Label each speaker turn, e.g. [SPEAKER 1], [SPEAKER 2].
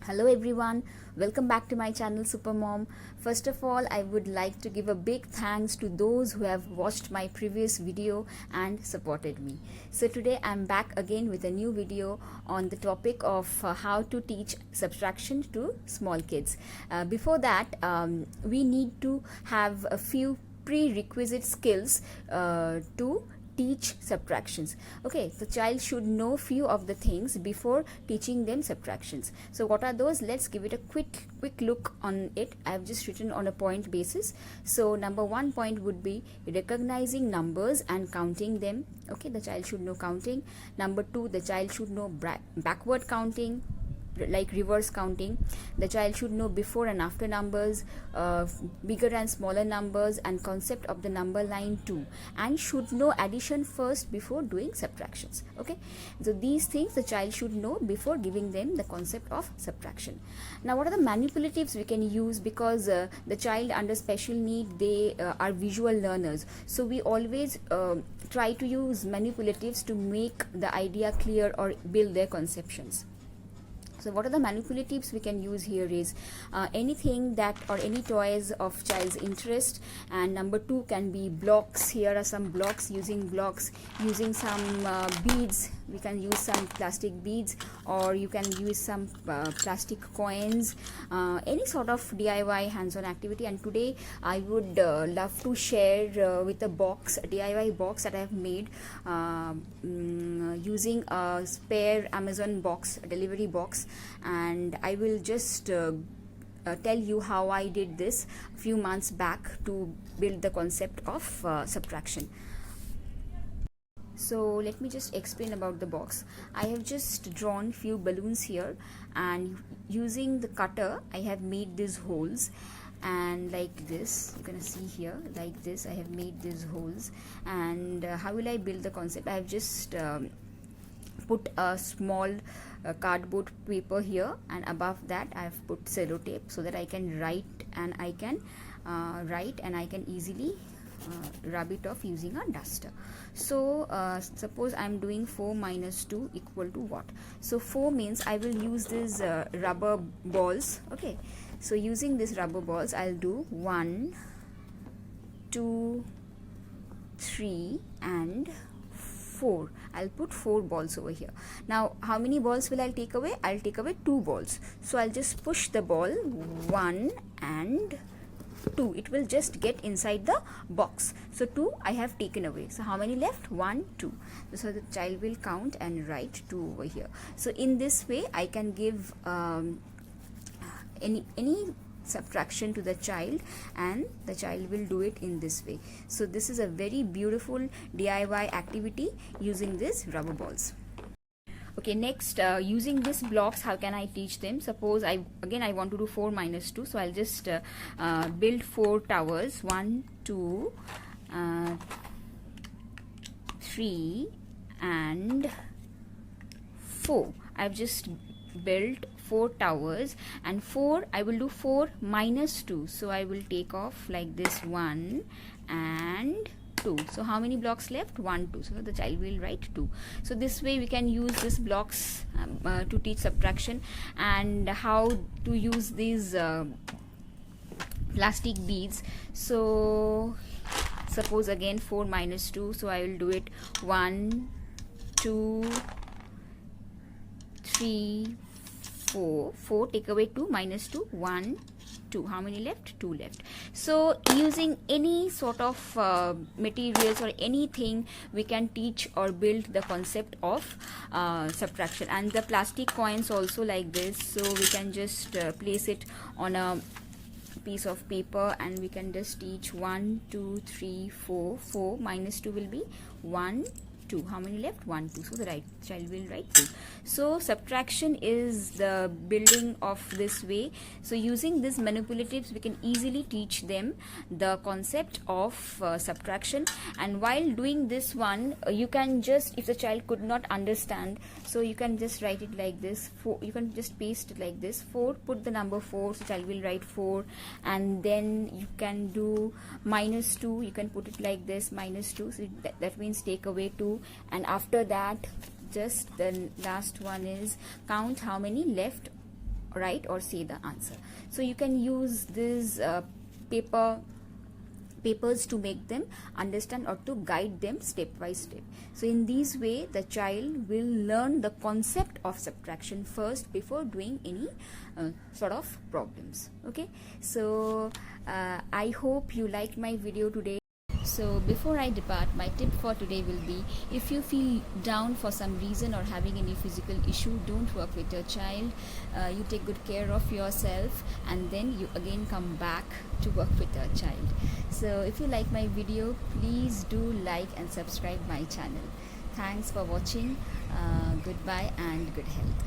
[SPEAKER 1] Hello everyone, welcome back to my channel Supermom. First of all, I would like to give a big thanks to those who have watched my previous video and supported me. So today I'm back again with a new video on the topic of how to teach subtraction to small kids. Before that, we need to have a few prerequisite skills to teach subtractions. Okay, the child should know few of the things before teaching them subtractions. So what are those? Let's give it a quick look on it. I have just written on a point basis. So number 1 point would be recognizing numbers and counting them. Okay, the child should know counting. Number 2, the child should know backward counting, like reverse counting. The child should know before and after numbers, bigger and smaller numbers, and concept of the number line too, and should know addition first before doing subtractions. Okay, so these things the child should know before giving them the concept of subtraction. Now what are the manipulatives we can use, because the child under special need, they are visual learners, so we always try to use manipulatives to make the idea clear or build their conceptions. So what are the manipulatives we can use here is anything that, or any toys of child's interest. And number 2 can be blocks. Here are some blocks. Using some beads. We can use some plastic beads, or you can use some plastic coins, any sort of DIY hands-on activity. And today I would love to share with a DIY box that I have made using a spare Amazon box, delivery box, and I will just tell you how I did this a few months back to build the concept of subtraction. So let me just explain about the box. I have just drawn few balloons here, and using the cutter I have made these holes, and like this you can see here, like this I have made these holes. And how will I build the concept? I have just put a small cardboard paper here, and above that I have put sellotape so that I can write, and I can easily rub it off using a duster. So suppose I'm doing 4 minus 2 equal to what? So 4 means I will use these rubber balls. Okay, so using these rubber balls I'll do 1, 2, 3 and 4. I'll put 4 balls over here. Now how many balls will I take away? I'll take away 2 balls. So I'll just push the ball 1 and 2. It will just get inside the box. So 2 I have taken away. So how many left? 1, 2. So the child will count and write 2 over here. So in this way I can give any subtraction to the child, and the child will do it in this way. So this is a very beautiful DIY activity using these rubber balls. Okay, next, using these blocks, how can I teach them? Suppose I want to do 4 minus 2, so I'll just build 4 towers. 1, 2, 3 and 4. I've just built 4 towers, and 4 I will do 4 minus 2, so I will take off like this 1 and 2. So how many blocks left? 1, 2. So the child will write 2. So this way we can use these blocks to teach subtraction. And how to use these plastic beads. So suppose again 4 minus 2, so I will do it 1, 2, 3, 4. 4 take away 2 minus 2, 1, 2. How many left? 2 left. So using any sort of materials or anything, we can teach or build the concept of subtraction. And the plastic coins also like this, so we can just place it on a piece of paper, and we can just teach 1, 2, 3, 4. 4 minus 2 will be 1, 2. How many left? 1, 2. So the child will write 2. So subtraction is the building of this way. So using these manipulatives, we can easily teach them the concept of subtraction. And while doing this one, you can just, if the child could not understand, so you can just write it like this. 4, you can just paste it like this. 4, put the number 4, so child will write 4. And then you can do minus 2, you can put it like this, minus 2, so that means take away 2. And after that, just the last one is count how many left write or say the answer. So you can use these papers to make them understand or to guide them step by step. So in this way the child will learn the concept of subtraction first before doing any sort of problems. Okay, so I hope you liked my video today. So before I depart, my tip for today will be, if you feel down for some reason or having any physical issue, don't work with your child. You take good care of yourself and then you again come back to work with your child. So if you like my video, please do like and subscribe my channel. Thanks for watching. Goodbye and good health.